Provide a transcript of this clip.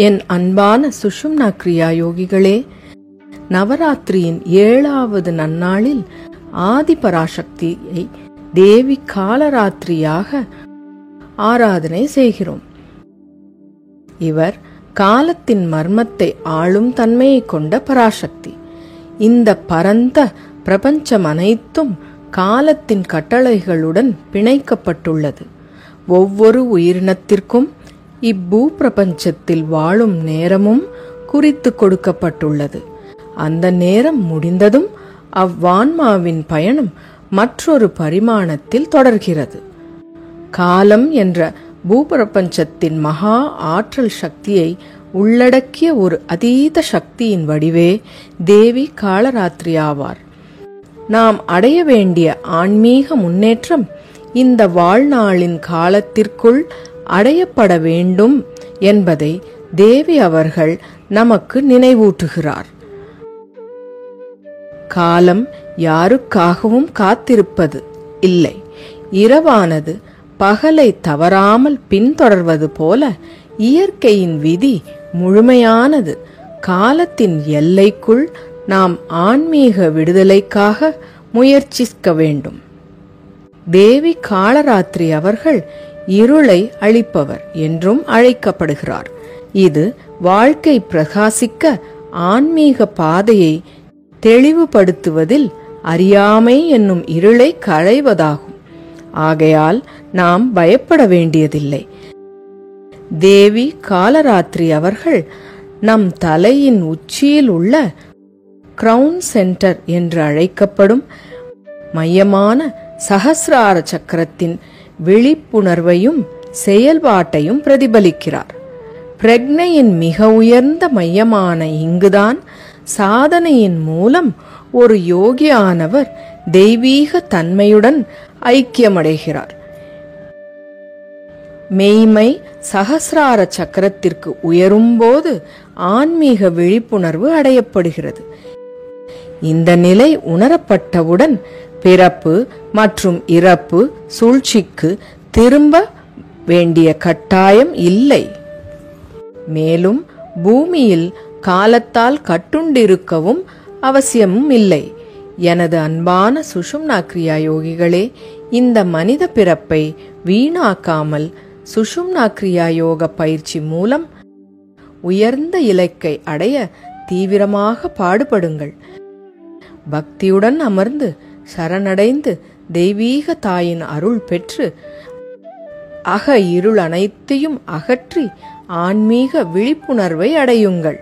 என் அன்பான சுஷும்னா கிரியா யோகிகளே, நவராத்திரியின் 7வது நன்னாளில் ஆதிபராசக்தியை தேவி காலராத்திரியாக ஆராதனை செய்கிறோம். இவர் காலத்தின் மர்மத்தை ஆளும் தன்மையை கொண்ட பராசக்தி. இந்த பரந்த பிரபஞ்சம் அனைத்தும் காலத்தின் கட்டளைகளுடன் பிணைக்கப்பட்டுள்ளது. ஒவ்வொரு உயிரினத்திற்கும் இப்பூ பிரபஞ்சத்தில் வாழும் நேரமும் குறித்து கொடுக்கப்பட்டுள்ளது. அந்த நேரம் முடிந்ததும் அவ்வான்மாவின் பயணம் மற்றொரு பரிமாணத்தில் தொடர்கிறது. காலம் என்ற பூபிரபஞ்சத்தின் மகா ஆற்றல் சக்தியை உள்ளடக்கிய ஒரு அதீத சக்தியின் வடிவே தேவி காலராத்திரி ஆவார். நாம் அடைய வேண்டிய ஆன்மீக முன்னேற்றம் இந்த வாழ்நாளின் காலத்திற்குள் அடையப்பட வேண்டும் என்பதை தேவி அவர்கள் நமக்கு நினைவூட்டுகிறார். காலம் யாருக்காகவும் காத்திருப்பது இல்லை. இரவானது பகலை தவறாமல் பின்தொடர்வது போல இயற்கையின் விதி முழுமையானது. காலத்தின் எல்லைக்குள் நாம் ஆன்மீக விடுதலைக்காக முயற்சிக்க வேண்டும். தேவி காலராத்திரி அவர்கள் இருளை அழிப்பவர் என்றும் அழைக்கப்படுகிறார். இது வாழ்க்கை பிரகாசிக்க ஆன்மீக பாதையை தெளிவுபடுத்துவதில் அறியாமை என்னும் இருளை களைவதாகும். ஆகையால் நாம் பயப்பட வேண்டியதில்லை. தேவி காலராத்திரி அவர்கள் நம் தலையின் உச்சியில் உள்ள கிரவுன் சென்டர் என்று அழைக்கப்படும் மையமான சஹஸ்ரார சக்கரத்தின் விழிப்புணர்வையும் செயல்பாட்டையும் பிரதிபலிக்கிறார். பிரக்ஞையின் மிக உயர்ந்த மையமான இங்குதான் சாதனையின் மூலம் ஒரு யோகியானவர் தெய்வீக தன்மையுடன் ஐக்கியமடைகிறார். மெய்மை சஹஸ்ரார சக்கரத்திற்கு உயரும்போது ஆன்மீக விழிப்புணர்வு அடையப்படுகிறது. இந்த நிலை உணரப்பட்டவுடன் பிறப்பு மற்றும் இறப்பு சூழ்ச்சிக்கு திரும்ப வேண்டிய கட்டாயம் இல்லை. மேலும் பூமியில் காலத்தால் கட்டுண்டிருக்கவும் அவசியமும் இல்லை. எனது அன்பான சுஷும்னா கிரியா யோகிகளே, இந்த மனித பிறப்பை வீணாக்காமல் சுஷும்னா கிரியா யோக பயிற்சி மூலம் உயர்ந்த இலக்கை அடைய தீவிரமாக பாடுபடுங்கள். பக்தியுடன் அமர்ந்து சரணடைந்து தெய்வீக தாயின் அருள் பெற்று அக இருள் அனைத்தையும் அகற்றி ஆன்மீக விழிப்புணர்வை அடையுங்கள்.